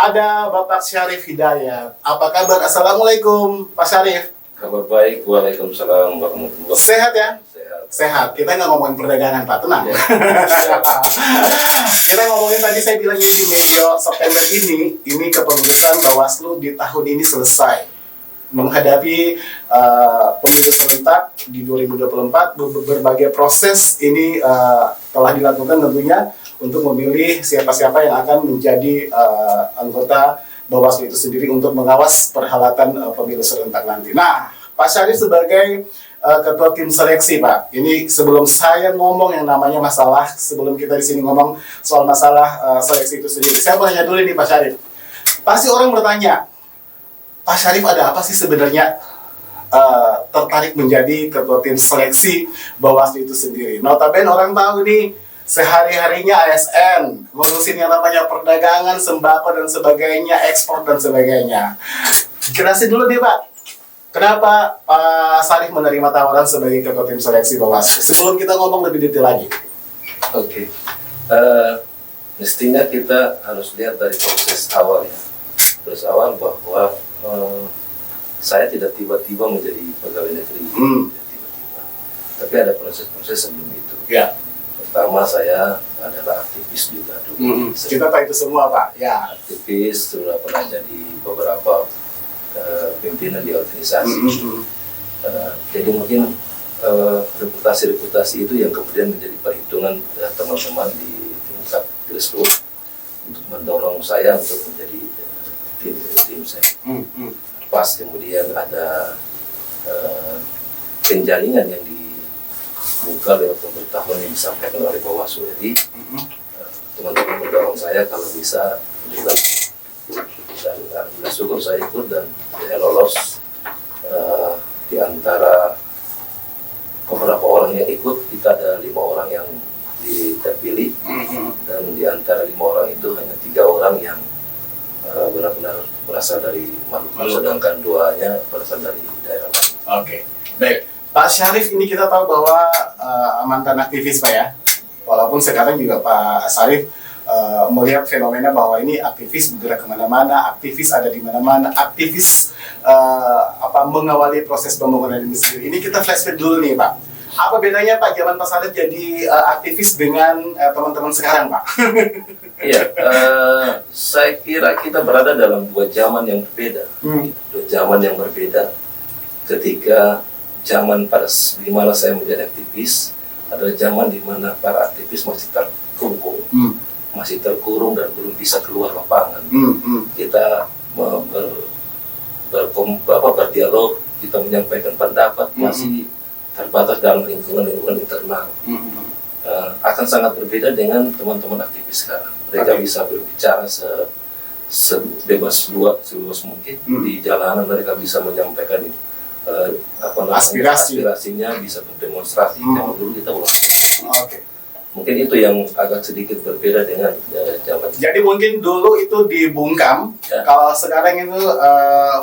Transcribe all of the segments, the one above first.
Ada Bapak Syarif Hidayat. Apa kabar? Assalamualaikum, Pak Syarif. Kabar baik, waalaikumsalam warahmatullahi wabarakatuh. Sehat ya? Sehat. Sehat. Kita nggak ngomongin perdagangan, Pak. Tenang. Ya. Kita ngomongin tadi saya bilang di medio September ini kepengurusan Bawaslu di tahun ini selesai. Menghadapi pemilu serentak di 2024, berbagai proses ini telah dilakukan tentunya untuk memilih siapa-siapa yang akan menjadi anggota Bawaslu itu sendiri untuk mengawas perhelatan pemilu serentak nanti. Nah, Pak Syarif sebagai ketua tim seleksi, Pak. Ini sebelum saya ngomong yang namanya masalah, sebelum kita di sini ngomong soal masalah seleksi itu sendiri, saya mau tanya dulu nih Pak Syarif. Pasti orang bertanya, Pak Syarif ada apa sih sebenarnya tertarik menjadi ketua tim seleksi Bawaslu itu sendiri? Notabene orang tahu nih, sehari-harinya ASN, ngurusin yang namanya perdagangan, sembako dan sebagainya, ekspor dan sebagainya. Jelasin dulu deh Pak, kenapa Pak Syarif menerima tawaran sebagai ketua tim seleksi Bawaslu? Sebelum kita ngomong lebih detail lagi. Oke. Mestinya kita harus lihat dari proses awal ya. Proses awal bahwa saya tidak tiba-tiba menjadi pegawai negeri. Tiba-tiba. Tapi ada proses-proses sebelum itu. Ya. Pertama saya adalah aktivis juga dulu. Kita tahu itu semua Pak. Ya. Aktivis, sudah pernah jadi beberapa pimpinan di organisasi. Jadi mungkin reputasi-reputasi itu yang kemudian menjadi perhitungan teman-teman di tingkat grassroots untuk mendorong saya untuk menjadi tim saya. Pas kemudian ada penjaringan yang dibuka lewat pemberitahuan yang disampaikan oleh Bawaslu. Jadi teman-teman mendorong saya kalau bisa juga, dan alhamdulillah syukur saya ikut dan saya lolos. Di antara beberapa orang yang ikut, kita ada 5 orang yang terpilih, dan di antara 5 orang itu hanya 3 orang yang benar-benar berasal dari Maluku, sedangkan 2-nya berasal dari daerah lain. Oke, baik. Pak Syarif ini kita tahu bahwa mantan aktivis Pak ya. Walaupun sekarang juga Pak Syarif melihat fenomena bahwa ini aktivis bergerak kemana-mana, aktivis ada di mana-mana, aktivis mengawali proses pembangunan ini sendiri. Ini kita flashback dulu nih Pak. Apa bedanya Pak zaman Pak Syarif jadi aktivis dengan teman-teman sekarang Pak? Iya, saya kira kita berada dalam 2 zaman yang berbeda. 2 zaman yang berbeda. Ketika zaman di mana saya menjadi aktivis adalah zaman di mana para aktivis masih terkungkung, masih terkurung dan belum bisa keluar lapangan. Kita berdialog, kita menyampaikan pendapat masih terbatas dalam lingkungan internal. Akan sangat berbeda dengan teman-teman aktivis sekarang. Mereka bisa berbicara sebebas mungkin di jalanan. Mereka bisa menyampaikan aspirasinya, bisa berdemonstrasi. Yang dulu kita ulang. Mungkin itu yang agak sedikit berbeda dengan zaman. Jadi mungkin dulu itu dibungkam, ya. Kalau sekarang itu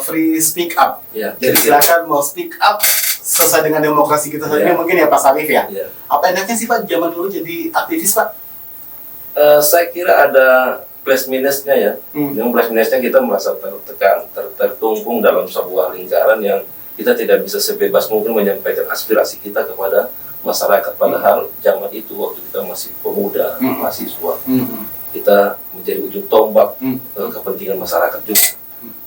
free speak up. Ya, jadi silakan mau speak up sesuai dengan demokrasi kita saja. Mungkin ya Pak Syarif ya. Apa enaknya sih Pak zaman dulu jadi aktivis Pak? Saya kira ada plus minusnya ya. Yang plus minusnya kita merasa tertekan, tertungkung dalam sebuah lingkaran yang kita tidak bisa sebebas mungkin menyampaikan aspirasi kita kepada masyarakat. Padahal zaman itu waktu kita masih pemuda, mahasiswa, kita menjadi ujung tombak kepentingan masyarakat juga.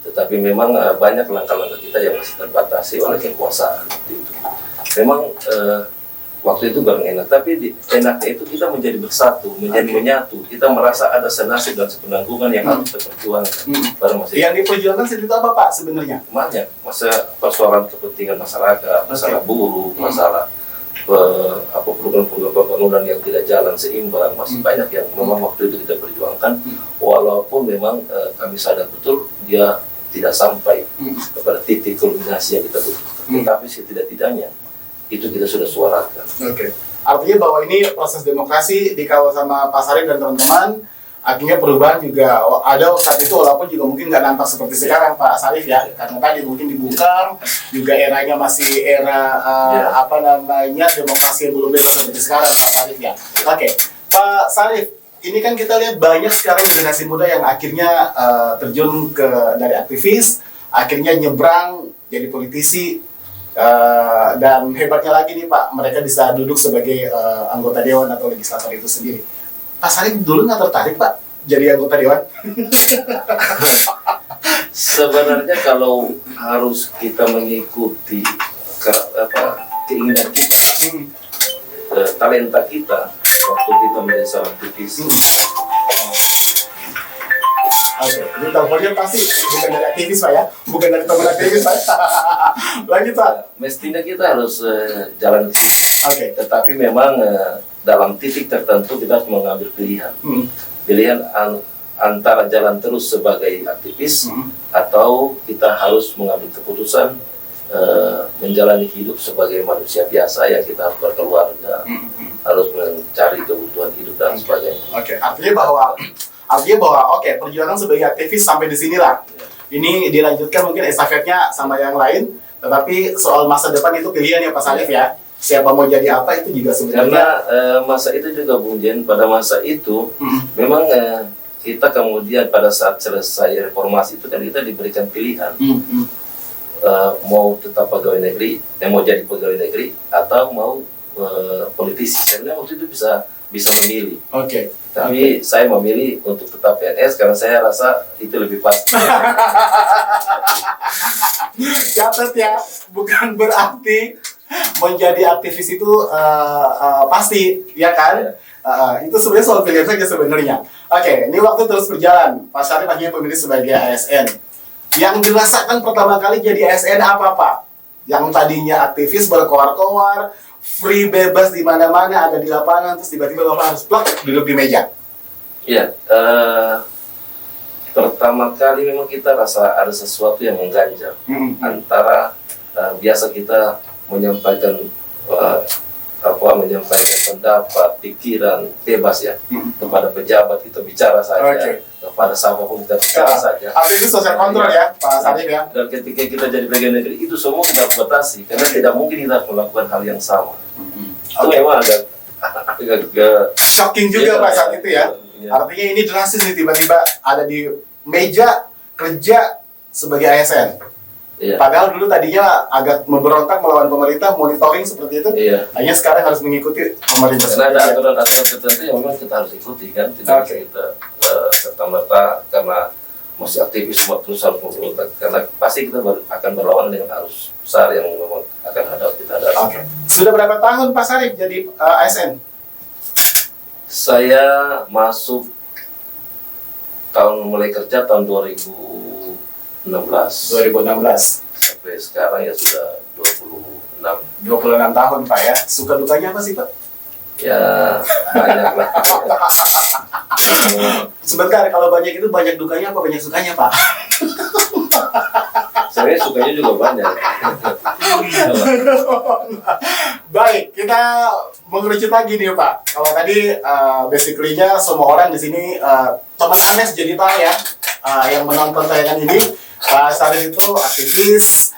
Tetapi memang banyak langkah-langkah kita yang masih terbatasi oleh kekuasaan waktu itu. Memang waktu itu barang enak, tapi enaknya itu kita menjadi bersatu, menjadi menyatu. Kita merasa ada senasib dan sepenanggungan yang harus kita perjuangkan. Yang diperjuangkan itu apa Pak sebenarnya? Banyak, persoalan kepentingan masyarakat, masalah buruh, masalah program-program pembangunan yang tidak jalan seimbang, masih banyak yang memang waktu itu kita perjuangkan. Walaupun memang kami sadar betul dia tidak sampai kepada titik kulminasi yang kita butuhkan. Tetapi setidak-tidaknya itu kita sudah suarakan. Artinya bahwa ini proses demokrasi dikawal sama Pak Syarif dan teman-teman. Artinya perubahan juga ada saat itu, walaupun juga mungkin nggak nampak seperti sekarang Pak Syarif ya, karena tadi mungkin dibungkam, juga eranya masih era demokrasi yang belum bebas seperti sekarang Pak Syarif ya. Pak Syarif, ini kan kita lihat banyak sekarang generasi muda yang akhirnya terjun dari aktivis, akhirnya nyebrang jadi politisi. Dan hebatnya lagi nih Pak, mereka bisa duduk sebagai anggota dewan atau legislator itu sendiri. Pak Sarif dulu nggak tertarik Pak jadi anggota dewan? Sebenarnya kalau harus kita mengikuti keinginan kita, talenta kita waktu kita menjadi seorang aktivis. Oke, ini teleponnya pasti bukan dari aktivis Pak ya, bukan dari teman aktivis Pak. Lanjut Pak. Mestinya kita harus jalan ke situ. Oke. Tetapi memang dalam titik tertentu kita harus mengambil pilihan. Pilihan antara jalan terus sebagai aktivis atau kita harus mengambil keputusan menjalani hidup sebagai manusia biasa yang kita harus berkeluarga, harus mencari kebutuhan hidup dan sebagainya. Oke, artinya bahwa oke, perjuangan sebagai aktivis sampai di sinilah. Ini dilanjutkan mungkin estafetnya sama yang lain, tetapi soal masa depan itu pilihan ya Pak Sarif ya. Siapa mau jadi apa itu juga sebenarnya. Karena masa itu juga Bung Jen, pada masa itu memang kita kemudian pada saat selesai reformasi itu kan kita diberikan pilihan mau tetap pegawai negeri, yang mau jadi pegawai negeri atau mau politisi. Sebenarnya waktu itu bisa memilih. Oke. Tapi saya memilih untuk tetap PNS karena saya rasa itu lebih pasti. Catat ya, bukan berarti menjadi aktivis itu pasti, ya kan? Itu sebenarnya soal pilihan saja sebenarnya. Oke, ini waktu terus berjalan. Pak Sarif akhirnya memilih sebagai ASN. Yang dirasakan pertama kali jadi ASN apa Pak? Yang tadinya aktivis berkoar-koar, free bebas di mana-mana, ada di lapangan, terus tiba-tiba Bapak harus plak duduk di meja. Iya, pertama kali memang kita rasa ada sesuatu yang mengganjal antara biasa kita menyampaikan menyampaikan pendapat, pikiran bebas ya kepada pejabat, kita bicara saja, kepada siapapun kita bicara saja. Artinya itu sosial kontrol ya Pak Sarif ya. Dan ketika kita jadi pegawai negeri itu semua kita batasi karena tidak mungkin kita melakukan hal yang sama. Itu memang agak shocking juga Pak saat itu ya. Artinya ini drastis nih, tiba-tiba ada di meja kerja sebagai ASN. Padahal dulu tadinya agak memberontak melawan pemerintah, monitoring seperti itu. Hanya sekarang harus mengikuti pemerintah. Karena ada aturan-aturan tertentu yang memang kita harus ikuti kan. Tidak bisa kita serta-merta karena masih aktivis terus harus memberontak. Karena pasti kita akan berlawan dengan arus besar yang memang akan kita hadapi. Sudah berapa tahun Pak Sarif jadi ASN? Saya masuk mulai kerja tahun 2016. Sampai sekarang ya sudah 26 tahun Pak ya. Suka dukanya apa sih Pak? Ya banyak lah. Sebentar, kalau banyak itu banyak dukanya apa banyak sukanya Pak? Saya sukanya juga banyak. Baik, kita mengerucut lagi nih Pak. Kalau tadi basically-nya semua orang di sini teman Anes jadi tahu ya, yang menonton tayangan ini, Pak Sarif itu aktivis,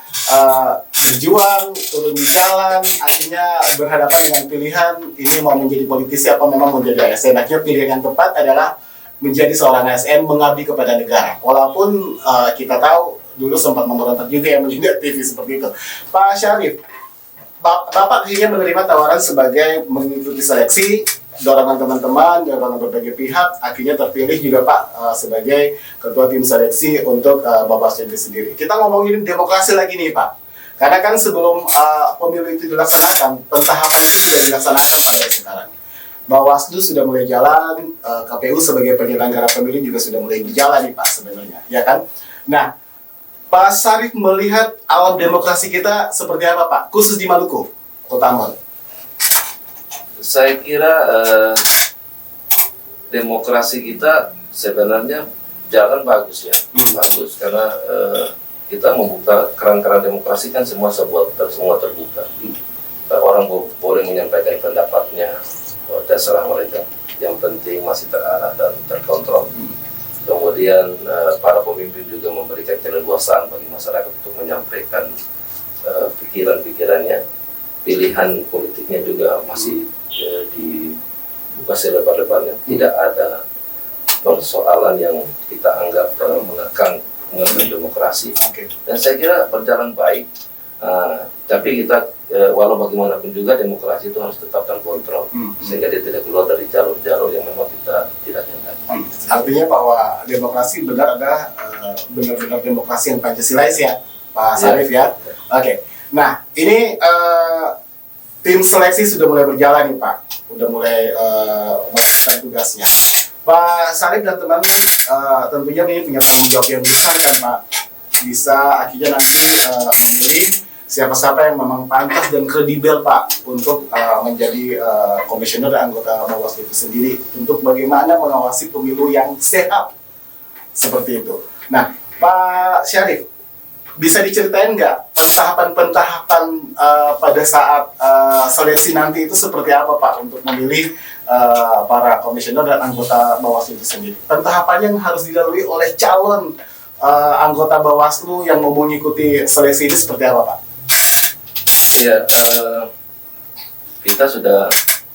berjuang, turun di jalan, akhirnya berhadapan dengan pilihan ini mau menjadi politisi apa memang mau menjadi ASN. Akhirnya pilihan yang tepat adalah menjadi seorang ASN, mengabdi kepada negara. Walaupun kita tahu dulu sempat memberontak juga yang menjadi aktivis seperti itu. Pak Sarif, Bapak akhirnya menerima tawaran sebagai mengikuti seleksi, dorongan teman-teman, dorongan berbagai pihak, akhirnya terpilih juga Pak sebagai ketua tim seleksi untuk Bapak sendiri. Kita ngomongin demokrasi lagi nih Pak, karena kan sebelum pemilu itu dilaksanakan, pentahapan itu sudah dilaksanakan pada sekarang. Bawaslu sudah mulai jalan, KPU sebagai penyelenggara pemilu juga sudah mulai berjalan nih Pak sebenarnya, ya kan? Nah, Pak Sarif melihat alam demokrasi kita seperti apa Pak, khusus di Maluku, Kota Ambon? Saya kira demokrasi kita sebenarnya jalan bagus ya, bagus karena kita membuka keran-keran demokrasi kan semua terbuka. Orang boleh menyampaikan pendapatnya, terserah mereka. Yang penting masih terarah dan terkontrol. Kemudian para pemimpin juga memberikan keleluasaan bagi masyarakat untuk menyampaikan pikiran-pikirannya, pilihan politiknya juga masih buka selebar-lebarnya. Tidak ada persoalan yang kita anggap mengekang demokrasi. Dan saya kira berjalan baik. Tapi kita walau bagaimanapun juga demokrasi itu harus tetap terkontrol sehingga dia tidak keluar dari jalur-jalur yang memang kita tidak inginkan. Artinya bahwa demokrasi benar ada benar-benar demokrasi yang Pancasilais ya, Pak Sarif ya. Oke. Nah, ini tim seleksi sudah mulai berjalan nih Pak, udah mulai melakukan tugasnya. Pak Sarif dan teman-teman tentunya ini punya tanggung jawab yang besar kan Pak, bisa akhirnya nanti memilih siapa-siapa yang memang pantas dan kredibel Pak untuk menjadi komisioner dan anggota Bawaslu itu sendiri untuk bagaimana mengawasi pemilu yang sehat seperti itu. Nah, Pak Syarif, bisa diceritain nggak pentahapan-pentahapan pada saat seleksi nanti itu seperti apa Pak untuk memilih para komisioner dan anggota Bawaslu itu sendiri? Pentahapan yang harus dilalui oleh calon anggota Bawaslu yang mau mengikuti seleksi ini seperti apa Pak? Ya, kita sudah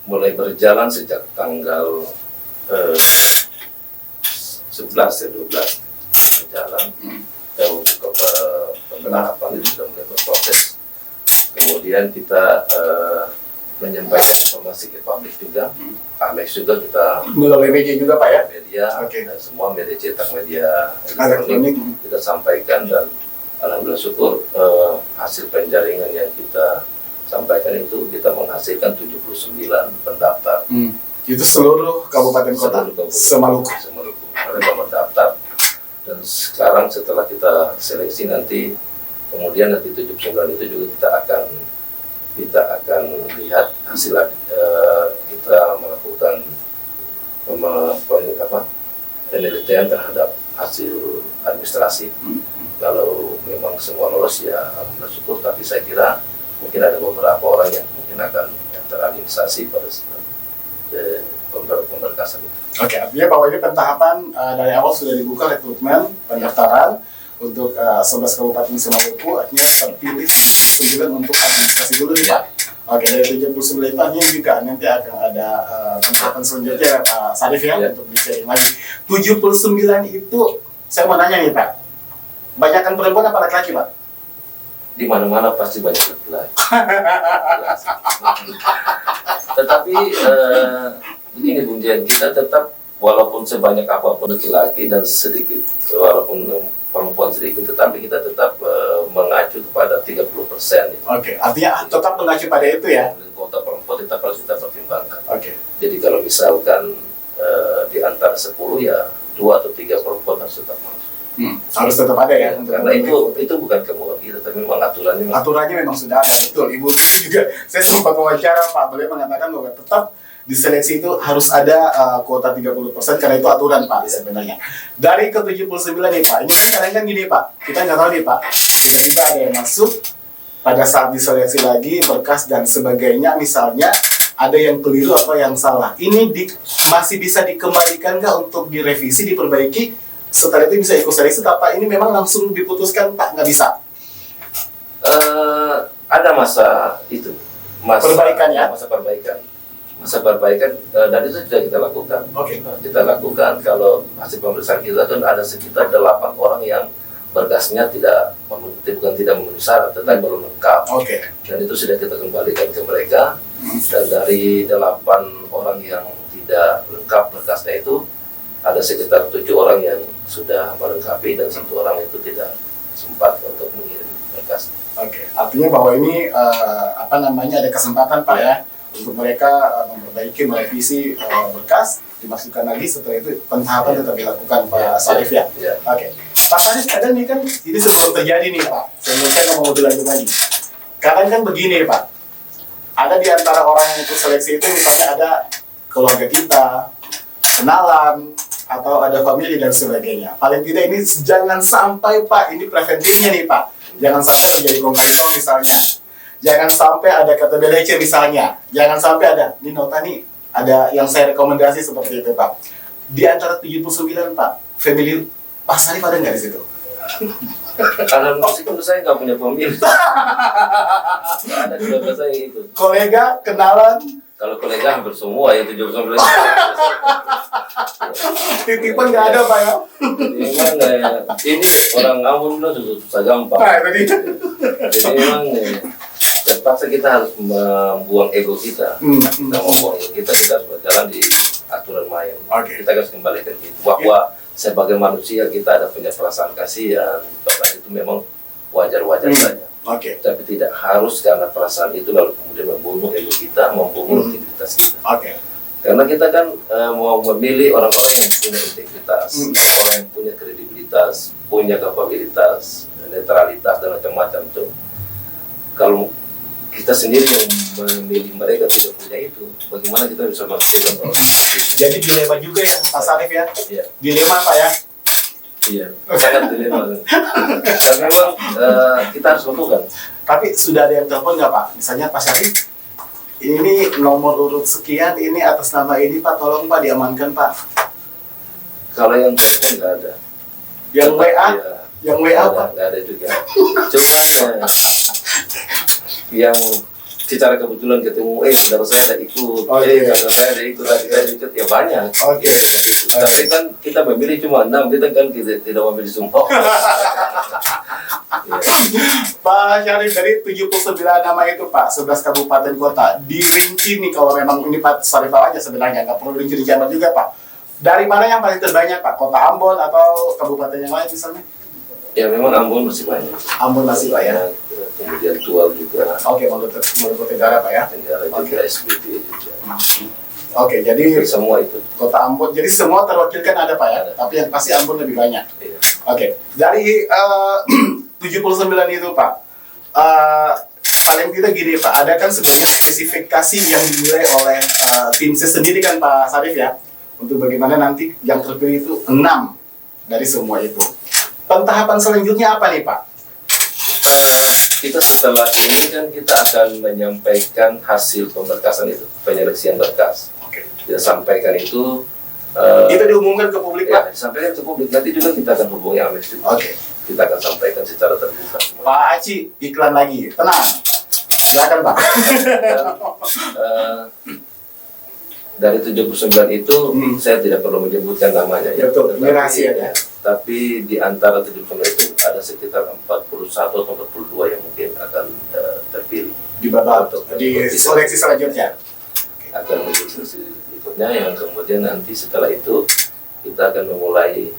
mulai berjalan sejak tanggal 11 ya 12 berjalan. Untuk penerapan itu sudah mulai berproses. Kemudian kita menyampaikan informasi ke publik juga. Alex juga kita melalui media juga Pak ya? Media, dan semua media cetak, media elektronik kita sampaikan dan alhamdulillah syukur hasil penjaringan yang kita sampaikan itu kita menghasilkan 79 pendaftar. Itu seluruh kabupaten kota Semaluku. Mereka mendaftar dan sekarang setelah kita seleksi nanti kemudian nanti 79 itu juga kita akan lihat hasil kita melakukan penelitian terhadap hasil administrasi. Kalau memang semua lolos ya alhamdulillah syukur, tapi saya kira mungkin ada beberapa orang yang mungkin akan teradministrasi pada pemberkasan itu. Oke, artinya bahwa ini pentahapan dari awal sudah dibuka rekrutmen pendaftaran untuk 11 kabupaten Semaluku, artinya terpilih 79 untuk administrasi dulu nih Pak. Oke, dari 79 itu artinya juga nanti akan ada pentahapan selanjutnya Pak Sarif ya, untuk di-sharing lagi. 79 itu saya mau nanya nih Pak, banyakkan perempuan apa laki-laki Pak? Di mana-mana pasti banyak laki-laki. Tetapi begini Bung Jen, kita tetap walaupun sebanyak apapun laki-laki dan sedikit, walaupun perempuan sedikit, tetapi kita tetap mengacu kepada 30%. Oke, artinya tetap mengacu pada itu ya? Kuota perempuan tetap harus kita pertimbangkan. Oke. Jadi kalau misalkan di antara 10 ya 2 atau 3 perempuan harus tetap masuk. Harus tetap ada ya? Karena itu bukan kemauan kita, tapi memang aturannya memang sudah ada, betul. Ibu juga, saya sempat wawancara Pak, beliau mengatakan bahwa tetap di seleksi itu harus ada kuota 30% karena itu aturan Pak sebenarnya. Dari ke 79 nih Pak, ini kan kadang-kadang gini Pak, kita nggak tahu nih Pak, tiba-tiba ada yang masuk pada saat diseleksi lagi, berkas dan sebagainya misalnya, ada yang keliru atau yang salah. Ini masih bisa dikembalikan nggak untuk direvisi, diperbaiki? Setelah itu bisa ikut seleksi, apa ini memang langsung diputuskan Pak, nggak bisa? Ada masa itu, perbaikan ya? Masa perbaikan dan itu sudah kita lakukan. Kita lakukan kalau hasil pemeriksaan kita kan ada sekitar 8 orang yang berkasnya bukan tidak memenuhi syarat, tetapi belum lengkap. Dan itu sudah kita kembalikan ke mereka. Dan dari 8 orang yang tidak lengkap berkasnya itu ada sekitar 7 orang yang sudah melengkapi dan 1 orang itu tidak sempat untuk mengirim berkas. Artinya bahwa ini ada kesempatan Pak ya untuk mereka memperbaiki, merevisi berkas, dimasukkan lagi. Setelah itu pentahapan tetap dilakukan Pak Sarif ya. Pak Sarif, kadang nih kan ini sebelum terjadi nih Pak, sebelum saya ngomong lebih lanjut lagi. Kadang kan begini Pak, ada di antara orang yang ikut seleksi itu misalnya ada keluarga kita, kenalan, atau ada family dan sebagainya. Paling tidak ini jangan sampai Pak, ini preventifnya nih Pak, jangan sampai terjadi konflik misalnya, jangan sampai ada kata belece misalnya, jangan sampai ada, ini nota nih, ada yang saya rekomendasi seperti itu Pak. Di antara 79 Pak, family Pak Sarif ada nggak di situ? Karena meskipun saya nggak punya family, ada keluarga saya itu. Kolega, kenalan, Kalau kolega hampir semua ya 79. Titipan nggak ada Pak ya? Memang ini orang Ambon itu susah gampang. Nah, tadi. Jadi memang terpaksa kita harus membuang ego kita. Kita membuang ego kita harus berjalan di aturan main. Oke. Kita harus kembalikan itu bahwa sebagai manusia kita ada punya perasaan kasihan. Perasaan itu memang wajar-wajar saja. Oke. Tapi tidak harus karena perasaan itu lalu kemudian membunuh ego kita, membunuh integritas kita. Oke. Karena kita kan mau memilih orang-orang yang punya integritas, orang yang punya kredibilitas, punya kapabilitas, netralitas dan macam-macam itu. Kalau kita sendiri yang memilih mereka tidak punya itu, bagaimana kita bisa menghasilkan orang? Jadi dilema juga ya Pak Sarif ya? Iya. Dilema Pak ya? Iya, sangat dilema. Tapi memang kita harus lakukan. Tapi sudah ada yang telepon nggak Pak? Misalnya Pak Syarif, ini nomor urut sekian, ini atas nama ini Pak, tolong Pak diamankan Pak. Kalau yang telepon nggak ada. Yang WA? Ya, Yang WA Pak? nggak ada juga. Cuman yang secara kebetulan ketemu, saudara saya ada ikut, kakak saya ada ikut, adik saya ada ikut, ya banyak. Oke. Tapi kan kita memilih cuma 6, kita kan tidak memilih semua. Pak Syarif, dari 79 nama itu Pak, 11 kabupaten kota, dirinci nih kalau memang ini Pak Syarif aja sebenarnya, nggak perlu dirinci amat juga Pak. Dari mana yang paling terbanyak Pak? Kota Ambon atau kabupaten yang lain misalnya? Ya memang Ambon masih banyak. Ambon masih Pak ya? Kemudian Tual juga. Oke, Maluku Tenggara Pak ya? Tenggara juga, SBD juga. Oke, jadi semua itu. Kota Ambon, jadi semua terwakilkan ada Pak ya? Ada. Tapi yang pasti Ambon lebih banyak. Iya. Oke, dari 79 itu Pak, paling tidak gini Pak, ada kan sebenarnya spesifikasi yang dinilai oleh tim ses sendiri kan Pak Sarif ya, untuk bagaimana nanti yang terpilih itu 6 dari semua itu. Pentahapan selanjutnya apa nih Pak? Kita setelah ini kan kita akan menyampaikan hasil pemberkasan itu, penyeleksian berkas. Oke. Kita sampaikan itu. Itu diumumkan ke publik Ya, Pak? disampaikan ke publik. Nanti juga kita akan hubungi Amex juga. Oke. Kita akan sampaikan secara terbuka. Pak Aci, iklan lagi, tenang. Silakan Pak. Dari 79 itu saya tidak perlu menyebutkan namanya ya. Betul, ini rahasia ya. Tapi di antara 79 itu ada sekitar 41 atau 42 yang mungkin akan terpilih Di babak, Untuk di seleksi selanjutnya. akan mengikuti berikutnya, yang kemudian nanti setelah itu kita akan memulai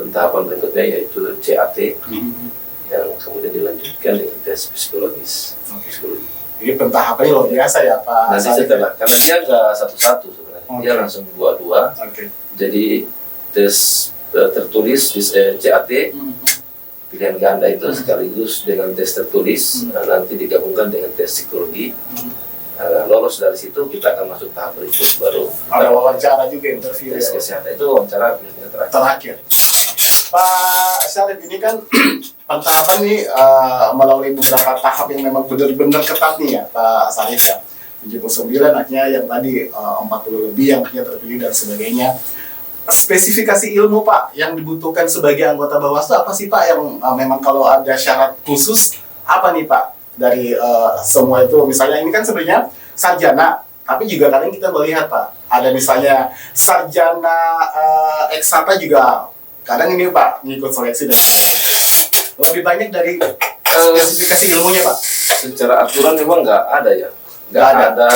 tahapan berikutnya yaitu CAT yang kemudian dilanjutkan dengan tes psikologis. Psikologi. Ini pentahapannya luar biasa ya Pak. Nanti Sarif. setelah, karena dia nggak satu-satu sebenarnya, dia langsung dua-dua. Oke. Jadi tes tertulis di CAT pilihan ganda itu sekaligus dengan tes tertulis, nanti digabungkan dengan tes psikologi. Lolos dari situ kita akan masuk tahap berikut, baru Ada wawancara juga, interview tes ya. kesehatan itu wawancara biasanya terakhir. Terakhir. Pak Syarif, ini kan pentahapan nih melalui beberapa tahap yang memang benar-benar ketat nih ya Pak Syarif ya. 79 akhirnya yang tadi 40 lebih yang akhirnya terpilih dan sebagainya. Spesifikasi ilmu Pak yang dibutuhkan sebagai anggota Bawaslu apa sih Pak, yang memang kalau ada syarat khusus apa nih Pak dari semua itu? Misalnya ini kan sebenarnya sarjana, tapi juga kadang kita melihat Pak ada misalnya sarjana eksata juga kadang ini Pak ngikut seleksi dan sebagainya. Lebih banyak dari spesifikasi ilmunya Pak. Secara aturan memang nggak ada ya, nggak ada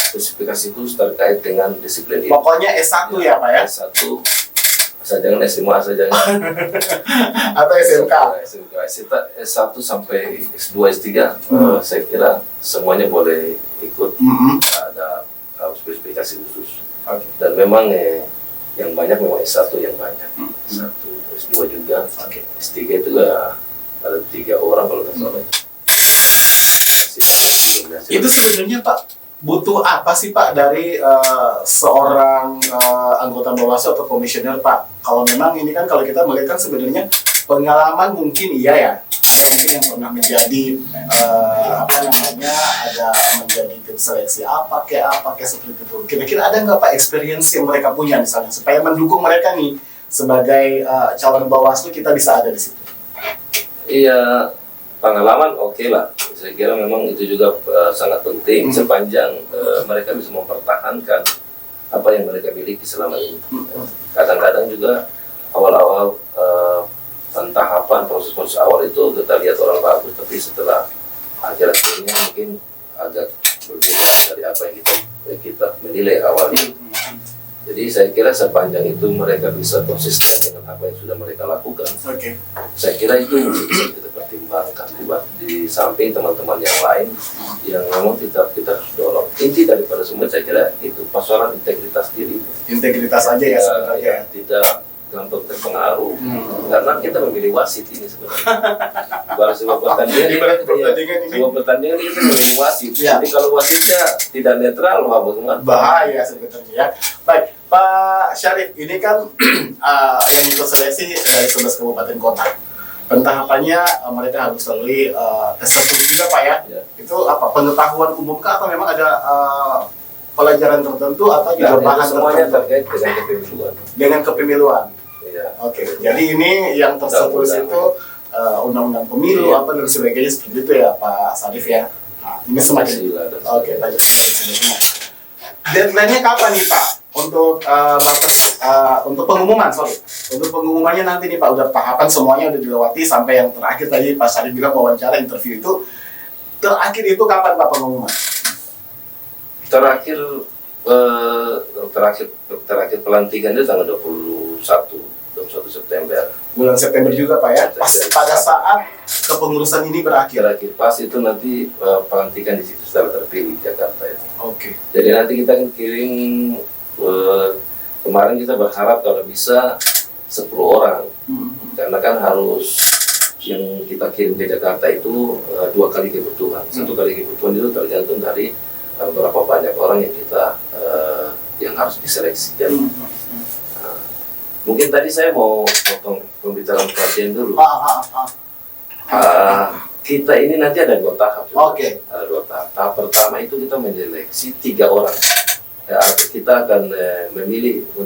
spesifikasi khusus terkait dengan disiplin ini. Pokoknya S1 ya Pak ya? S1, asal jangan S5, asal jangan Atau SMK. S1 sampai S2, S3, saya kira semuanya boleh ikut. Ada spesifikasi khusus. Oke. Dan memang yang banyak memang S1 yang banyak. S1, S2 juga. S3 itu ada 3 orang kalau nggak salah. Itu sebenarnya Pak butuh apa sih Pak dari seorang anggota Bawaslu atau komisioner Pak? Kalau memang ini kan kalau kita melihat kan sebenarnya pengalaman mungkin iya ya, mungkin yang pernah menjadi apa namanya ada menjadi tim seleksi apa kayak seperti itu. Kira-kira ada nggak Pak experience yang mereka punya misalnya supaya mendukung mereka nih sebagai calon Bawaslu kita bisa ada di situ? Iya, pengalaman oke lah. Saya kira memang itu juga sangat penting sepanjang mereka bisa mempertahankan apa yang mereka miliki selama ini. Kadang-kadang juga awal-awal tahapan proses-proses awal itu kita lihat orang bagus, tapi setelah akhir-akhirnya mungkin agak berbeda dari apa yang kita menilai awalnya. Jadi saya kira sepanjang itu mereka bisa konsisten dengan apa yang sudah mereka lakukan. Saya kira itu bisa kita pertimbangkan di samping teman-teman yang lain yang memang kita harus dorong. Inti daripada semua saya kira itu persoalan integritas diri. Integritas aja ya sebenarnya. Tidak gampang terpengaruh karena kita memilih wasit ini sebenarnya. Baru sebuah pertandingan kita memilih wasit. Jadi kalau wasitnya tidak netral, wah bagaimana? Bahaya sebenarnya ya. Baik, Pak Syarif, ini kan yang ikut seleksi dari 11 kabupaten kota. Pentahapannya mereka harus melalui tes tertulis juga Pak ya. Itu apa, pengetahuan umum kah atau memang ada pelajaran tertentu atau juga bahan semuanya tertentu? terkait dengan kepemiluan. Dengan kepemiluan. Ya. Oke, jadi ini yang tertulis itu undang-undang pemilu apa dan sebagainya seperti itu ya Pak Syarif ya. Nah, ini semakin. Oke, baik. Deadline-nya kapan nih Pak untuk untuk pengumuman, untuk pengumumannya nanti nih Pak, udah tahapan semuanya udah dilewati sampai yang terakhir tadi Pak Syarif bilang wawancara interview itu terakhir itu kapan Pak pengumuman? Terakhir pelantikan itu tanggal 21 September. Bulan September juga Pak ya. Pas pada saat kepengurusan ini berakhir. Pas itu nanti pelantikan di situ setelah terpilih Jakarta itu. Oke. Jadi nanti kita akan kirim kemarin kita berharap kalau bisa 10 orang. Karena kan harus yang kita kirim ke Jakarta itu 2 kali kebutuhan. 1 kali kebutuhan itu tergantung dari berapa banyak orang yang kita yang harus diseleksi. Mungkin tadi saya mau potong pembicaraan pelatihan dulu. Kita ini nanti ada 2 tahap. Oke. Ada 2 tahap. Tahap pertama itu kita menyeleksi 3 orang. Ya, kita akan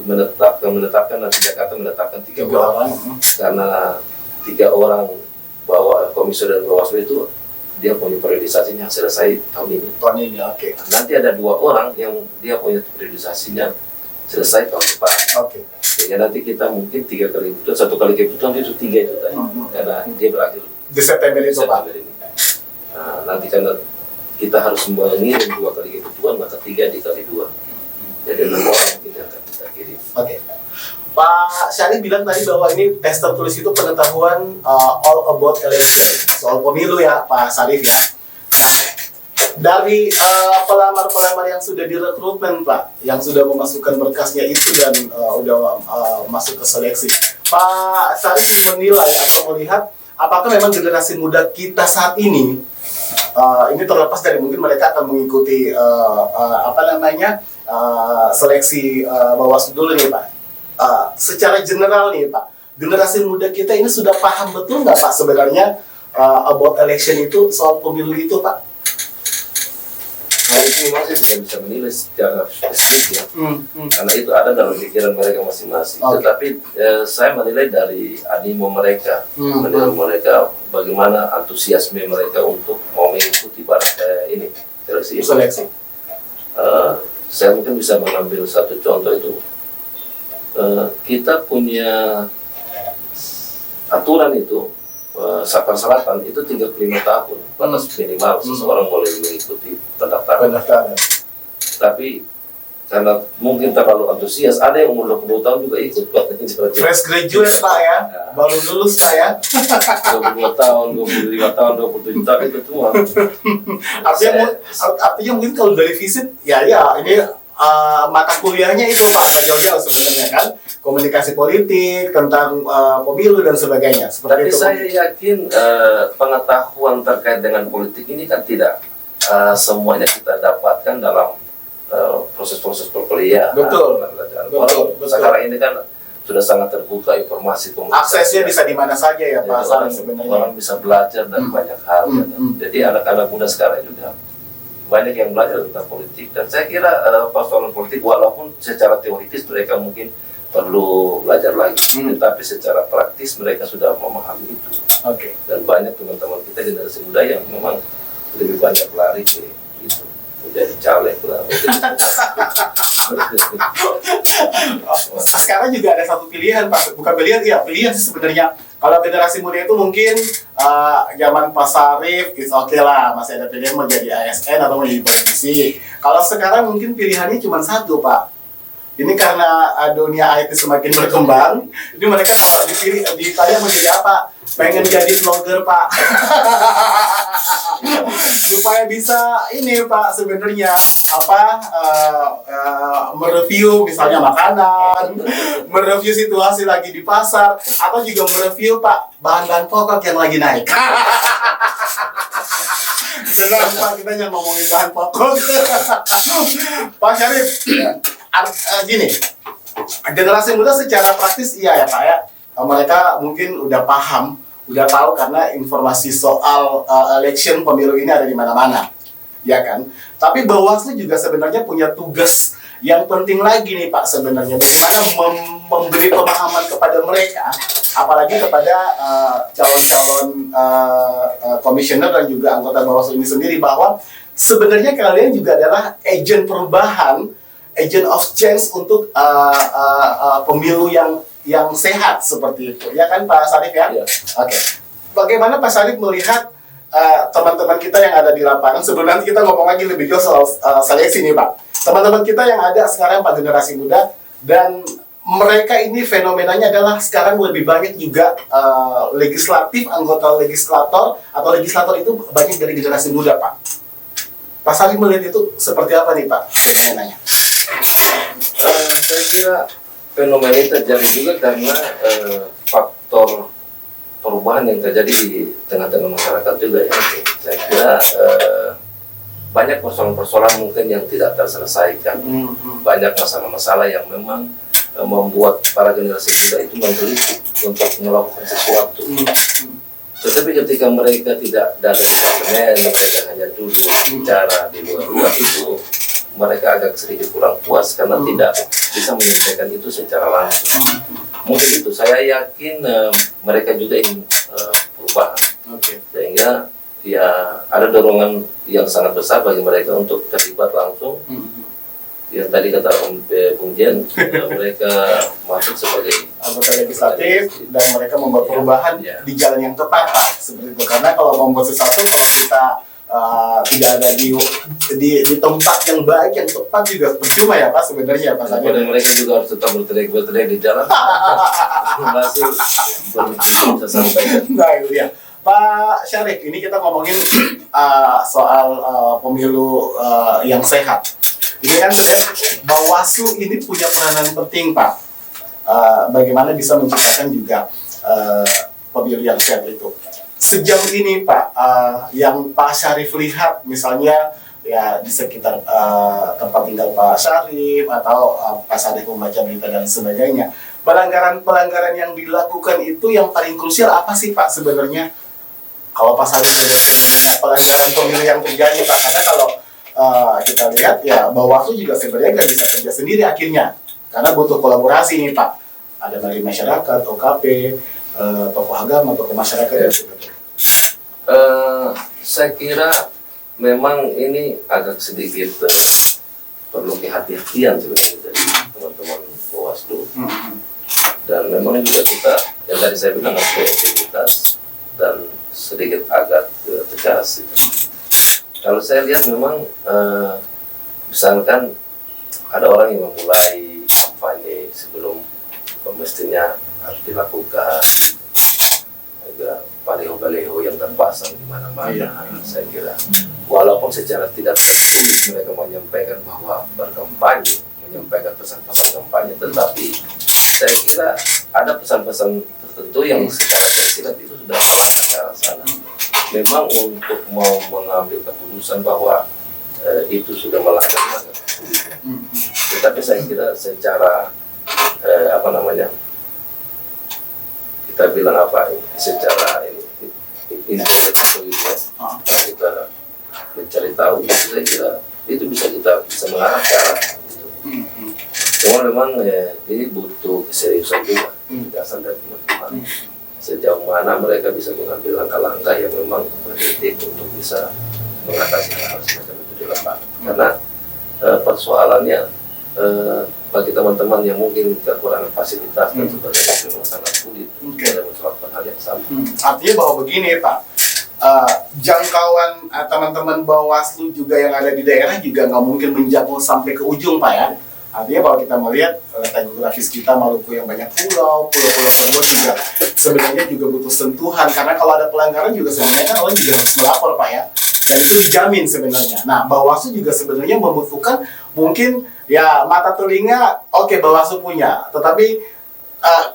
menetapkan nanti Jakarta menetapkan 3 orang. Karena 3 orang komisioner dan Bawaslu itu dia punya periodisasinya selesai tahun ini. Oke. Nanti ada 2 orang yang dia punya periodisasinya selesai tahun depan. Oke. Ya nanti kita mungkin 3 kali kebutuhan, 1 kali kebutuhan itu 3 itu tadi. Karena dia berakhir di September itu Pak. ini. Nah, nanti karena kita harus mengirim 2 kali kebutuhan, maka 3 dikali 2. Jadi 6 orang ini akan kita kirim. Oke. Pak Syarif bilang tadi bahwa ini tes tertulis itu pengetahuan all about election, soal pemilu ya Pak Syarif ya. Dari pelamar-pelamar yang sudah direkrutmen Pak, yang sudah memasukkan berkasnya itu dan udah masuk ke seleksi, Pak Syarif menilai atau melihat apakah memang generasi muda kita saat ini terlepas dari mungkin mereka akan mengikuti seleksi Bawaslu dulu nih Pak. Secara general nih Pak, generasi muda kita ini sudah paham betul nggak Pak sebenarnya about election itu, soal pemilu itu Pak? Nah itu memang saya tidak bisa menilai secara spesifik ya, karena itu ada dalam pikiran mereka masing-masing. Tetapi saya menilai dari animo mereka, bagaimana antusiasme mereka untuk mau mengikuti seleksi. Saya mungkin bisa mengambil satu contoh itu. Kita punya aturan itu persyaratan itu 35 tahun batas minimal seseorang boleh mengikuti pendaftaran. Tapi karena mungkin terlalu antusias, ada yang umur 20 tahun juga ikut Pak. Fresh graduate Pak ya, baru lulus Pak ya. 22 tahun, 25 tahun, 27 tahun itu semua. Artinya mungkin kalau dari visit ya ini mata kuliahnya itu Pak nggak jauh-jauh sebenarnya kan, komunikasi politik tentang pemilu dan sebagainya. Tapi saya yakin pengetahuan terkait dengan politik ini kan tidak semuanya kita dapatkan dalam proses-proses perkuliahan. Betul. Sekarang ini kan sudah sangat terbuka informasi komunikasi. Aksesnya bisa di mana saja ya Pak. Orang bisa belajar dari banyak hal. Jadi anak-anak muda sekarang juga banyak yang belajar tentang politik, dan saya kira persoalan politik walaupun secara teoritis mereka mungkin perlu belajar lagi. Tetapi secara praktis mereka sudah memahami itu. Oke. Dan banyak teman-teman kita generasi muda yang memang lebih banyak lari ke itu, menjadi caleg lah. Sekarang juga ada satu pilihan Pak, bukan pilihan, ya pilihan sih sebenarnya. Kalau generasi muda itu mungkin zaman Pak Sarif, it's okay lah, masih ada pilihan mau jadi ASN atau mau jadi politisi. Kalau sekarang mungkin pilihannya cuma satu Pak. Ini karena dunia IT semakin berkembang, ini mereka kalau ditanya mau jadi apa, pengen jadi vlogger Pak. Supaya bisa ini Pak sebenarnya mereview misalnya makanan, mereview situasi lagi di pasar, atau juga mereview Pak bahan-bahan pokok yang lagi naik. Benar Pak, kita yang ngomongin bahan pokok. Pak Syarif, gini, generasi muda secara praktis iya ya Pak ya, mereka mungkin udah paham, udah tahu karena informasi soal election pemilu ini ada di mana-mana, ya kan? Tapi Bawaslu juga sebenarnya punya tugas yang penting lagi nih Pak sebenarnya, bagaimana memberi pemahaman kepada mereka, apalagi kepada calon-calon komisioner dan juga anggota Bawaslu ini sendiri, bahwa sebenarnya kalian juga adalah agen perubahan, agent of change untuk pemilu yang sehat seperti itu, ya kan Pak Sarif ya? Ya. Oke. Bagaimana Pak Sarif melihat teman-teman kita yang ada di lapangan? Sebelum nanti kita ngomong lagi lebih jauh soal seleksi nih Pak. Teman-teman kita yang ada sekarang Pak generasi muda, dan mereka ini fenomenanya adalah sekarang lebih banyak juga legislatif, anggota legislator atau legislator itu banyak dari generasi muda Pak. Pak Sarif melihat itu seperti apa nih Pak fenomenanya? Saya kira fenomena ini terjadi juga karena faktor perubahan yang terjadi di tengah-tengah masyarakat juga ya. Saya kira banyak persoalan-persoalan mungkin yang tidak terselesaikan, banyak masalah-masalah yang memang membuat para generasi muda itu menggelitik untuk melakukan sesuatu. Tetapi ketika mereka tidak dalam parlemen, mereka hanya duduk bicara di luar itu, mereka agak sedikit kurang puas karena tidak bisa menyampaikan itu secara langsung. Mungkin itu, saya yakin mereka juga ingin perubahan. Sehingga ya ada dorongan yang sangat besar bagi mereka untuk terlibat langsung. Yang tadi kata Bung Jen, mereka masuk sebagai anggota legislatif dan mereka membuat perubahan di jalan yang tepat Pak, seperti itu. Karena kalau membuat sesuatu, kalau kita tidak ada di tempat yang baik, yang tepat, juga percuma ya Pak sebenarnya Pak. Dan mereka juga harus tetap berteriak di jalan. Masih bisa sampaikan. Nah itu dia. Pak Syarif, ini kita ngomongin soal pemilu yang sehat. Ini kan sebenarnya Bawaslu ini punya peranan penting Pak. Bagaimana bisa menciptakan juga pemilu yang sehat itu. Sejauh ini Pak, yang Pak Syarif lihat misalnya ya di sekitar tempat tinggal Pak Syarif, atau Pak Syarif membaca berita dan sebagainya, pelanggaran-pelanggaran yang dilakukan itu yang paling krusial apa sih Pak sebenarnya? Kalau Pak Syarif melihat sebenarnya pelanggaran pemilu yang terjadi Pak, karena kalau kita lihat ya Bawaslu juga sebenarnya nggak bisa kerja sendiri akhirnya, karena butuh kolaborasi nih Pak. Ada dari masyarakat, OKP, tokoh agama, tokoh masyarakat dan sebagainya. Saya kira memang ini agak sedikit perlu kehati-hatian sebenarnya dari teman-teman Bawaslu. Dan memang juga kita yang tadi saya bilang harus kreativitas dan sedikit agak tegas. Kalau saya lihat memang misalkan ada orang yang memulai kampanye sebelum mestinya harus dilakukan, agak baliho-baliho yang terpasang di mana-mana. Saya kira walaupun secara tidak tertulis mereka menyampaikan bahwa berkampanye, menyampaikan pesan-pesan kampanye, tetapi saya kira ada pesan-pesan tertentu yang secara tersirat itu sudah melanggar ke arah sana. Memang untuk mau mengambil keputusan bahwa itu sudah melanggar keputusan. Tetapi saya kira secara kita bilang secara kita mencari tahu, saya kira itu bisa mengarah ke arah itu. Cuma memang ini butuh keseriusan juga, dasar dari teman-teman. Sejauh mana mereka bisa mengambil langkah-langkah yang memang preventif untuk bisa mengatasi hal semacam itu di lapangan. Karena persoalannya bagi teman-teman yang mungkin kekurangan fasilitas dan sebagainya memang sangat sulit dalam melakukan hal yang sama. Artinya bahwa begini Pak, jangkauan teman-teman Bawaslu juga yang ada di daerah juga nggak mungkin menjangkau sampai ke ujung Pak ya. Artinya kalau kita melihat letak geografis kita Maluku yang banyak pulau-pulau tersebut juga sebenarnya juga butuh sentuhan, karena kalau ada pelanggaran juga sebenarnya orang juga harus melapor Pak ya, dan itu dijamin sebenarnya. Nah, Bawaslu juga sebenarnya membutuhkan mungkin ya mata telinga, oke, Bawaslu punya, tetapi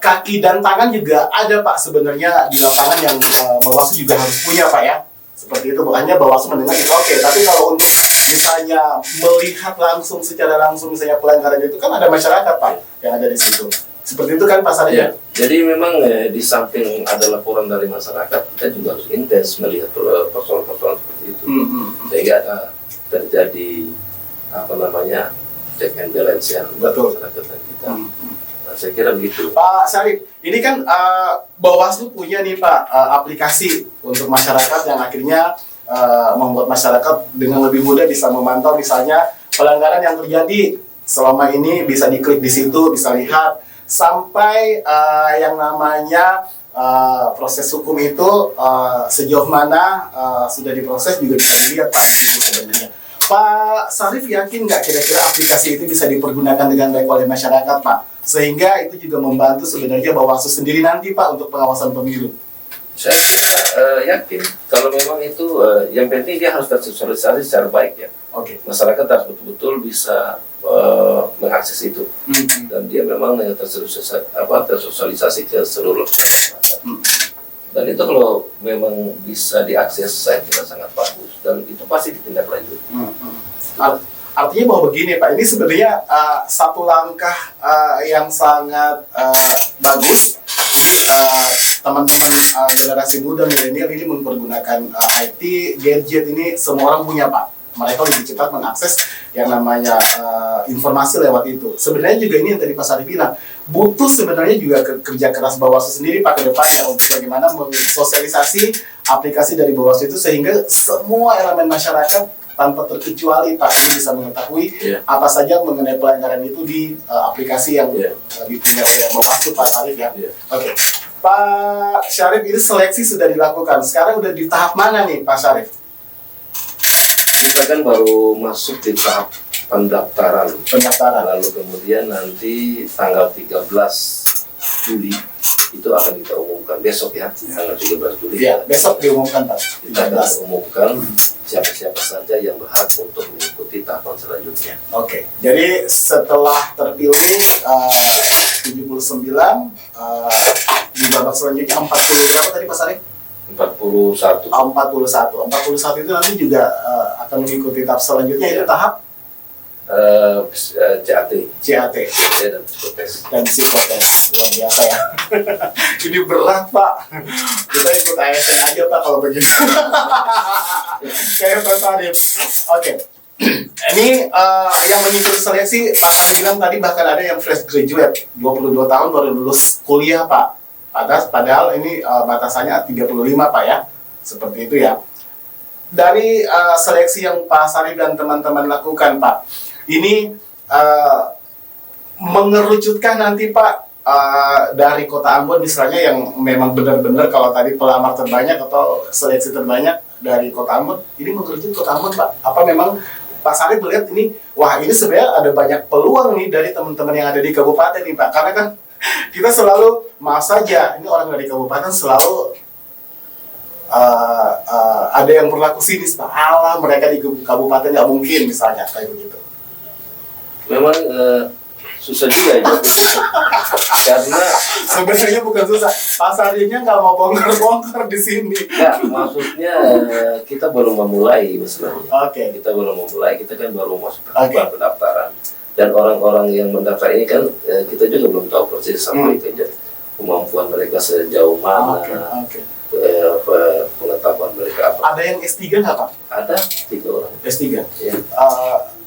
kaki dan tangan juga ada Pak sebenarnya di lapangan yang Bawaslu juga harus punya Pak ya. Seperti itu, bukannya Bawaslu mendengar itu oke, tapi kalau untuk misalnya melihat langsung secara langsung misalnya pelanggaran itu kan ada masyarakat Pak yang ada di situ. Seperti itu kan Pak Sarif? Ya, jadi memang di samping ada laporan dari masyarakat, kita juga harus intens melihat persoalan-persoalan seperti itu. Sehingga ada terjadi check and balance yang masyarakat dan kita. Nah, saya kira begitu. Pak Sarif, ini kan Bawaslu punya nih Pak aplikasi untuk masyarakat yang akhirnya membuat masyarakat dengan lebih mudah bisa memantau misalnya pelanggaran yang terjadi selama ini, bisa diklik di situ, bisa lihat sampai yang namanya proses hukum itu sejauh mana sudah diproses juga bisa dilihat Pak di situ sebenarnya. Pak Sarif yakin nggak kira-kira aplikasi itu bisa dipergunakan dengan baik oleh masyarakat Pak? Sehingga itu juga membantu sebenarnya Bawaslu sendiri nanti Pak untuk pengawasan pemilu. Saya kira yakin kalau memang itu yang penting dia harus tersosialisasi secara baik ya. Oke. Masyarakat harus betul-betul bisa mengakses itu dan dia memang tersosialisasi ke seluruh masyarakat. Dan itu kalau memang bisa diakses saya kira sangat bagus dan itu pasti ditindaklanjuti. Artinya bahwa begini Pak, ini sebenarnya satu langkah yang sangat bagus di teman-teman generasi muda milenial ini mempergunakan IT, gadget ini semua orang punya Pak. Mereka lebih cepat mengakses yang namanya informasi lewat itu. Sebenarnya juga ini yang tadi Pak Sarif bilang, butuh sebenarnya juga kerja keras Bawaslu sendiri Pak ke depannya untuk bagaimana mensosialisasi aplikasi dari Bawaslu itu sehingga semua elemen masyarakat tanpa terkecuali Pak ini bisa mengetahui apa saja mengenai pelanggaran itu di aplikasi yang dipunya oleh Bawaslu Pak Sarif ya. Oke. Pak Syarif, ini seleksi sudah dilakukan. Sekarang udah di tahap mana nih Pak Syarif? Kita kan baru masuk di tahap pendaftaran. Lalu kemudian nanti tanggal 13 Juli itu akan kita umumkan besok ya, tanggal 13 Juli. Ya, besok diumumkan Pak. Kita akan umumkan siapa-siapa saja yang berhak untuk mengikuti tahapan selanjutnya. Oke, jadi setelah terpilih 79 di babak selanjutnya 40 berapa tadi Pak Sarif? 41. 41 itu nanti juga akan mengikuti tahap selanjutnya itu tahap CAT dan psikotes. Luar biasa ya. Ini berat Pak. Kita ikut ASN aja Pak kalau begitu. Kayak Pak Sarif. Oke. Ini yang mengikuti seleksi Pak Sarif bilang tadi bahkan ada yang fresh graduate 22 tahun baru lulus kuliah Pak. Padahal ini batasannya 35 Pak ya. Seperti itu ya. Dari seleksi yang Pak Sarif dan teman-teman lakukan Pak, ini mengerucutkan nanti Pak dari Kota Ambon misalnya yang memang benar-benar kalau tadi pelamar terbanyak atau seleksi terbanyak dari Kota Ambon, ini mengerucut Kota Ambon Pak. Apa memang Pak Sarif melihat ini, wah ini sebenarnya ada banyak peluang nih dari teman-teman yang ada di kabupaten nih Pak, karena kan kita selalu, maaf saja, ini orang dari kabupaten selalu ada yang berlaku sinis Pak, alah mereka di kabupaten nggak mungkin misalnya kayak begitu. Memang susah juga ya, karena sebenarnya bukan susah, Pak Sarifnya nggak mau bongkar-bongkar di sini. Ya, maksudnya kita baru memulai misalnya. Kita baru memulai, kita kan baru masuk ke pendaftaran. Dan orang-orang yang mendaftar ini kan kita juga belum tahu persis sampai kemampuan mereka sejauh mana, pengetahuan mereka apa. Ada yang S3 nggak Pak? Ada 3 orang. S3? Ya.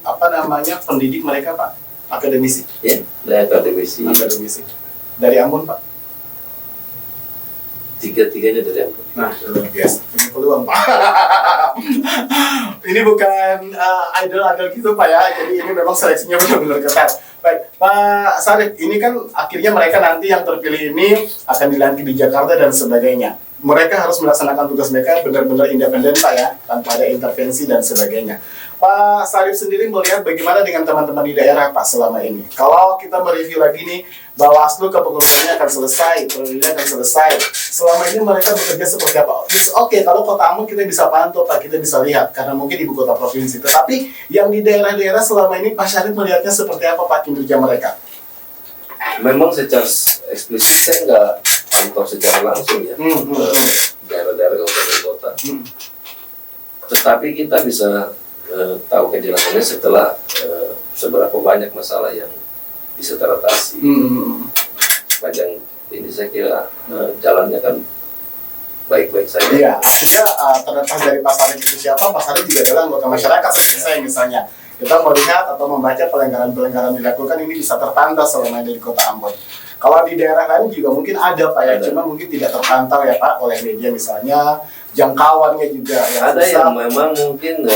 Apa namanya pendidik mereka Pak? Akademisi? Ya. Saya akademisi. Akademisi. Dari Ambon, Pak? Tiga-tiganya dari Ambon. Nah, luar biasa. Ini peluang, Pak. Ini bukan idol-idol gitu, Pak ya. Jadi ini memang seleksinya benar-benar ketat. Baik, Pak Sarif, ini kan akhirnya mereka nanti yang terpilih ini akan dilantik di Jakarta dan sebagainya. Mereka harus melaksanakan tugas mereka benar-benar independen, Pak ya, tanpa ada intervensi dan sebagainya. Pak Sarif sendiri melihat bagaimana dengan teman-teman di daerah, Pak, selama ini. Kalau kita mereview lagi nih, Bawaslu kepengurusannya akan selesai, periodenya akan selesai. Selama ini mereka bekerja seperti apa? Oke, kalau Kota Ambon kita bisa pantau, Pak, kita bisa lihat, karena mungkin ibu kota provinsi. Tetapi yang di daerah-daerah selama ini, Pak Sarif melihatnya seperti apa, Pak, kinerja mereka? Memang secara eksplisit saya nggak pantau secara langsung ya daerah-daerah kabupaten kota. Tetapi kita bisa tahu kejelasannya setelah seberapa banyak masalah yang bisa teratasi. Sepanjang ini saya kira jalannya kan baik-baik saja. Iya, artinya terlepas dari Pak Sarif itu siapa, Pak Sarif juga adalah anggota masyarakat seperti saya misalnya. Kita melihat atau membaca pelanggaran-pelanggaran dilakukan ini bisa terpantau selama di Kota Ambon. Kalau di daerah lain juga mungkin ada, Pak ya, cuma mungkin tidak terpantau ya, Pak, oleh media misalnya, jangkauannya juga yang ada susah. yang memang mungkin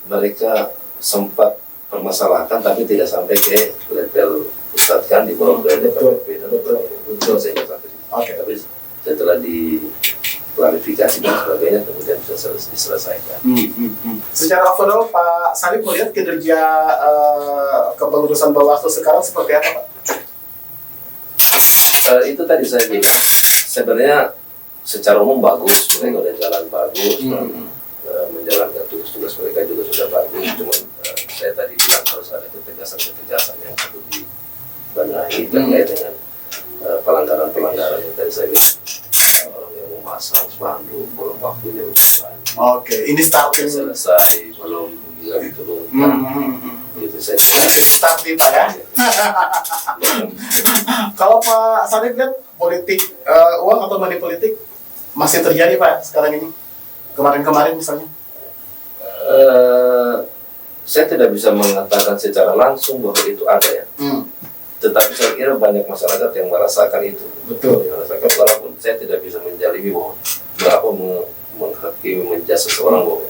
mereka sempat permasalahkan tapi tidak sampai ke level pusat kan di bawah dari DPP dan betul saya ingat sampai situ. Oke. Tapi setelah diklarifikasi dan sebagainya kemudian bisa diselesaikan. Secara overall, Pak Sarif melihat kinerja kepengurusan Bawaslu sekarang seperti apa, Pak? Itu tadi saya bilang sebenarnya secara umum bagus, mereka udah jalan bagus, menjalankan tugas-tugas mereka juga sudah bagus. Cuman saya tadi bilang harus ada ketegasan-ketegasan yang perlu dibenahi terkait dengan pelanggaran-pelanggaran yang tadi saya bilang. Orang yang memasang spanduk belum waktunya Oke, ini starting. selesai belum juga diturunkan. Itu saya kira. Starting, Pak ya. Kalau Pak Sarif lihat politik uang atau money politik masih terjadi, Pak, sekarang ini? Kemarin-kemarin misalnya? Saya tidak bisa mengatakan secara langsung bahwa itu ada ya. Tetapi saya kira banyak masyarakat yang merasakan itu. Betul. Yang merasakan, walaupun saya tidak bisa menjalimi bahwa berapa menghakimi menjudge seseorang bahwa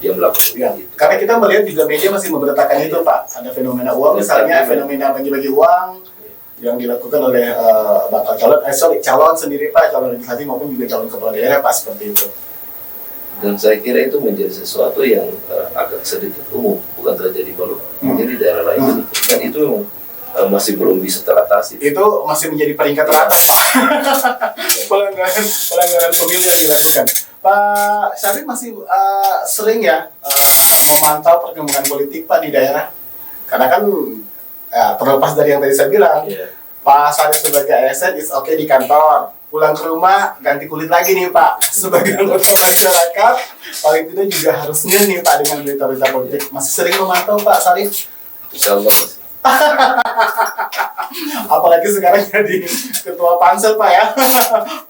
dia melakukan Ya, itu. karena kita melihat juga media masih memberitakan itu, Pak. Ada fenomena uang misalnya, fenomena bagi-bagi uang yang dilakukan oleh bakal calon sendiri, Pak, calon legislatif maupun juga calon kepala daerah, Pak, seperti itu. Dan saya kira itu menjadi sesuatu yang agak sedikit umum, bukan terjadi baru menjadi daerah lain. Dan itu memang masih belum bisa teratasi. Itu masih menjadi peringkat teratas, Pak. pelanggaran pemilu yang dilakukan. Pak Sarif masih sering ya memantau perkembangan politik, Pak, di daerah. Karena kan terlepas dari yang tadi saya bilang, Pak Sarif sebagai ASN is oke di kantor. Pulang ke rumah ganti kulit lagi nih, Pak. Sebagai anggota masyarakat, paling tidak juga harusnya nih, Pak, dengan berita-berita politik. Masih sering memantau, Pak Sarif? Insya Allah masih. Apalagi sekarang jadi ketua pansel, Pak ya.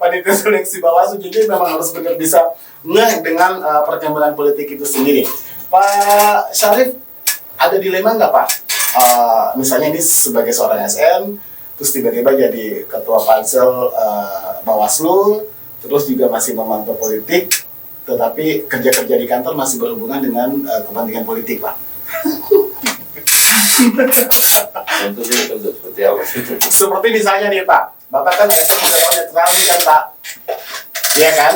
Panitia seleksi Bawaslu, jadi memang harus benar bisa ngeh dengan perkembangan politik itu sendiri. Pak Sarif, ada dilema nggak, Pak? Misalnya ini sebagai seorang SN, terus tiba-tiba jadi ketua pansel Bawaslu, terus juga masih memantau politik, tetapi kerja-kerja di kantor masih berhubungan dengan kepentingan politik, Pak. Tentunya seperti apa? Seperti misalnya nih, Pak, Bapak kan biasa bisa netral kan, Pak, iya kan?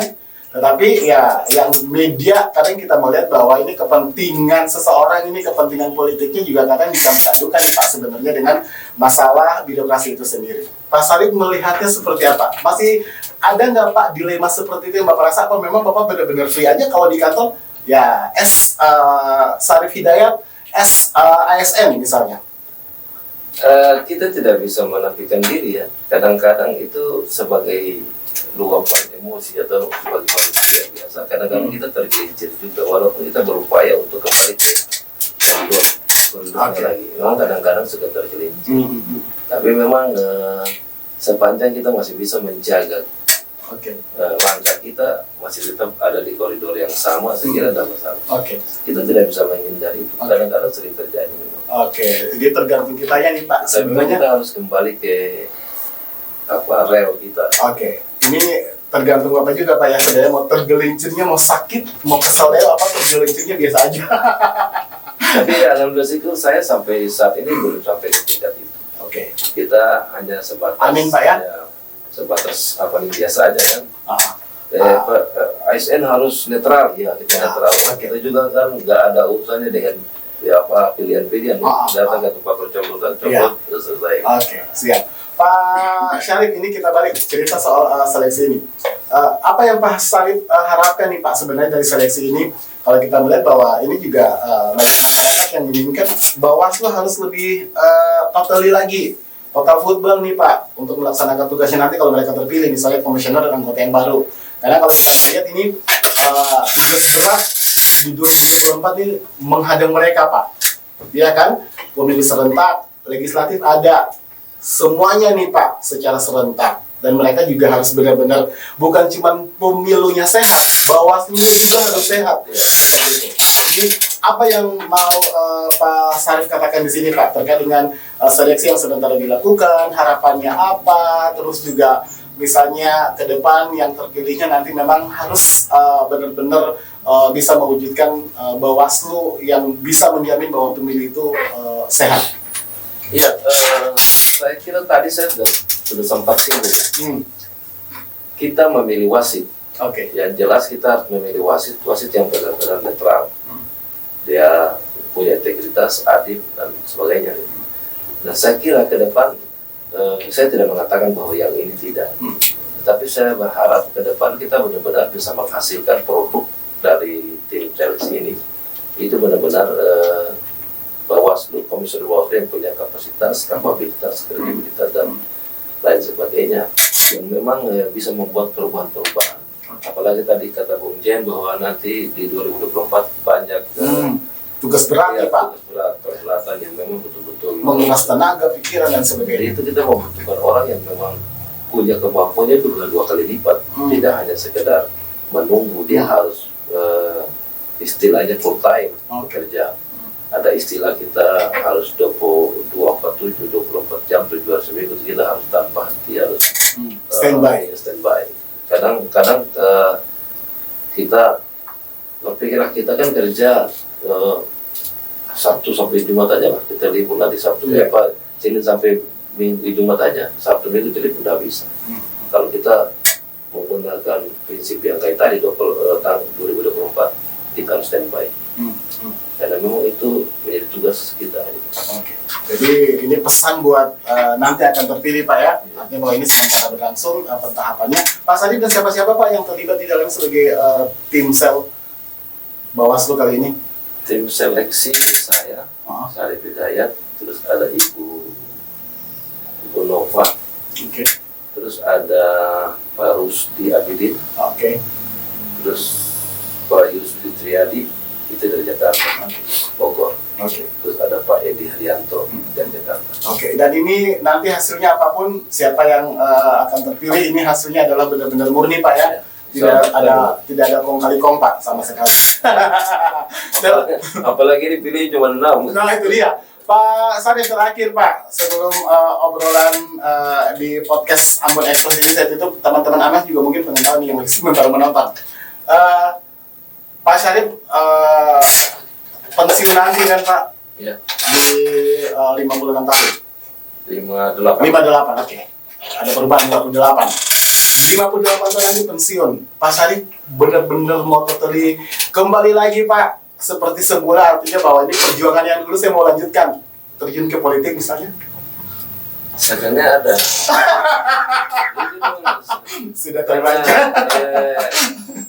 Tetapi ya yang media kadang kita melihat bahwa ini kepentingan seseorang, ini kepentingan politiknya juga kadang dicampur-adukan, Pak, sebenarnya dengan masalah birokrasi itu sendiri. Pak Sarif melihatnya seperti apa? Masih ada nggak, Pak, dilema seperti itu yang Bapak rasa? Apa memang Bapak benar-benar free aja kalau di kantor? Ya, Sarif Hidayat, ASN misalnya. Kita tidak bisa menafikan diri ya. Kadang-kadang itu sebagai luapan emosi atau sebagai manusia biasa. Kadang-kadang kita tergelincir juga, walaupun kita berupaya untuk kembali ke koridor lagi. Memang kadang-kadang sudah tergelincir. Tapi memang sepanjang kita masih bisa menjaga Oke. Langkah kita masih tetap ada di koridor yang sama, saya kira ada masalah. Oke. Kita tidak bisa menghindari itu. Kadang-kadang sering terjadi memang. Oke, jadi tergantung kitanya nih Pak. Tapi memang kita harus kembali ke rel kita. Oke, ini tergantung Bapak juga Pak ya. Sebenarnya mau tergelincirnya, mau sakit, mau kesel apa tergelincirnya biasa aja. Tapi alhamdulillah syukur saya sampai saat ini belum sampai ke tingkat itu. Oke. Kita hanya sebatas. Amin Pak ya. Sebatas biasa aja kan. ASN harus netral ya, kita netral. Okay. Kita juga kan nggak ada urusannya dengan pilihan-pilihan. Datang ke tempat pencoblosan, coblos selesai. Oke, siap. Pak Syarif, ini kita balik cerita soal seleksi ini. Apa yang Pak Syarif harapkan nih Pak sebenarnya dari seleksi ini? Kalau kita melihat bahwa ini juga banyak masyarakat yang menginginkan Bawaslu harus lebih totally lagi, total football nih Pak, untuk melaksanakan tugasnya nanti kalau mereka terpilih, misalnya komisioner dan anggota yang baru. Karena kalau kita lihat ini tugas berat di 2024 ini menghadang mereka Pak. Ya kan? Pemilu serentak, legislatif ada. Semuanya nih Pak secara serentak, dan mereka juga harus benar-benar bukan cuma pemilunya sehat, Bawaslunya juga harus sehat ya. Jadi apa yang mau Pak Syarif katakan di sini Pak terkait dengan seleksi yang sementara dilakukan, harapannya apa, terus juga misalnya ke depan yang terpilihnya nanti memang harus benar-benar bisa mewujudkan Bawaslu yang bisa menjamin bahwa pemilu itu sehat. Iya, saya kira tadi saya sudah sempat singgung. Kita memilih wasit. Oke. Yang jelas kita harus memilih wasit yang benar-benar netral. Dia punya integritas, adil dan sebagainya. Nah, saya kira ke depan saya tidak mengatakan bahwa yang ini tidak. Tetapi saya berharap ke depan kita benar-benar bisa menghasilkan produk dari tim seleksi ini. Itu benar-benar Bawaslu, komisioner Bawaslu yang punya kapasitas, kapabilitas, kredibilitas dan lain sebagainya yang memang bisa membuat perubahan-perubahan. Apalagi tadi kata Bung Jen bahwa nanti di 2024 banyak tugas berat ya Pak. Tugas berat, perhelatan yang memang betul-betul menguras tenaga, pikiran dan sebagainya. Jadi itu kita membutuhkan orang yang memang punya kemampuannya itu 2 kali lipat. Tidak hanya sekedar menunggu, dia harus istilahnya full time bekerja. Ada istilah kita harus 24 jam 7 hari seminggu, kita harus tanpa henti, harus standby. Kadang kita berpikir kita kan kerja Sabtu sampai Jumat aja lah, kita libur nanti Sabtu Senin sampai Minggu Jumat aja, Sabtu Minggu itu libur udah bisa. Kalau kita menggunakan prinsip yang kayak tadi tahun 2024 kita harus standby. Karena memang itu menjadi tugas kita. Oke. Jadi ini pesan buat nanti akan terpilih Pak ya. Artinya bahwa ini sementara berlangsung pentahapannya. Pak Syarif dan siapa-siapa Pak yang terlibat di dalam sebagai tim sel Bawaslu kali ini? Tim seleksi saya, Syarif Hidayat, terus ada Ibu Nova, terus ada Pak Rusdi Abidin, terus Pak Yusri Triadi, itu dari Jakarta, Bogor. Terus ada Pak Edi Haryanto dari Jakarta. Dan ini nanti hasilnya apapun, siapa yang akan terpilih, ini hasilnya adalah benar-benar murni Pak ya. Tidak ada kong kali kong Pak sama sekali. Apalagi dipilih cuma 6. Nah itu dia. Pak Syarif terakhir Pak, sebelum obrolan di podcast Ambon Express ini saya tutup, teman-teman Amas juga mungkin pengen tahu nih yang masih baru menonton. Pak Syarif pensiun nanti kan Pak? Iya. Di 56 tahun. 58. Oke. Ada perubahan 58. 58 tahun lagi pensiun. Pak Syarif benar-benar mau totally kembali lagi Pak. Seperti semula, artinya bahwa ini perjuangan yang dulu saya mau lanjutkan. Terjun ke politik misalnya. Sebenarnya ada. Sudah terbaca.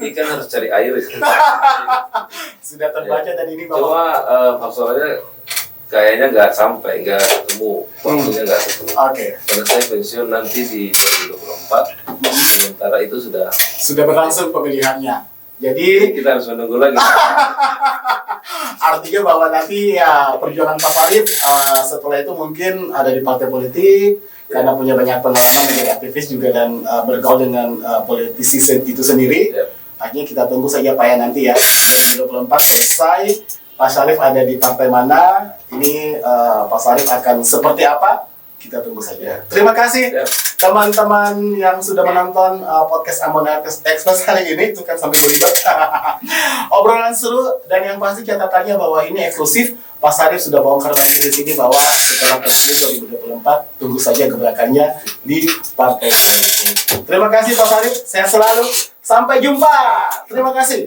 Ikan harus cari air. Sudah terbaca dan ini Cuma faktornya kayaknya nggak ketemu. Waktunya nggak ketemu. Selesai pensiun nanti di 2024. Sementara itu sudah berlangsung pemilihannya. Jadi kita harus menunggu lagi. Artinya bahwa nanti ya perjuangan Pak Syarif setelah itu mungkin ada di partai politik, karena punya banyak pengalaman menjadi aktivis juga dan bergaul dengan politisi itu sendiri. Akhirnya kita tunggu saja Pak ya nanti ya 2024 selesai Pak Syarif ada di partai mana, ini Pak Syarif akan seperti apa, kita tunggu saja. Terima kasih teman-teman yang sudah menonton podcast Ambon Express hari ini, itu kan sampai berlibat. Obrolan seru dan yang pasti catatannya bahwa ini eksklusif. Pak Syarif sudah bongkar nanti di sini bahwa setelah pemilu 2024 tunggu saja gebrakannya di partai politik. Terima kasih Pak Syarif, sehat selalu. Sampai jumpa. Terima kasih.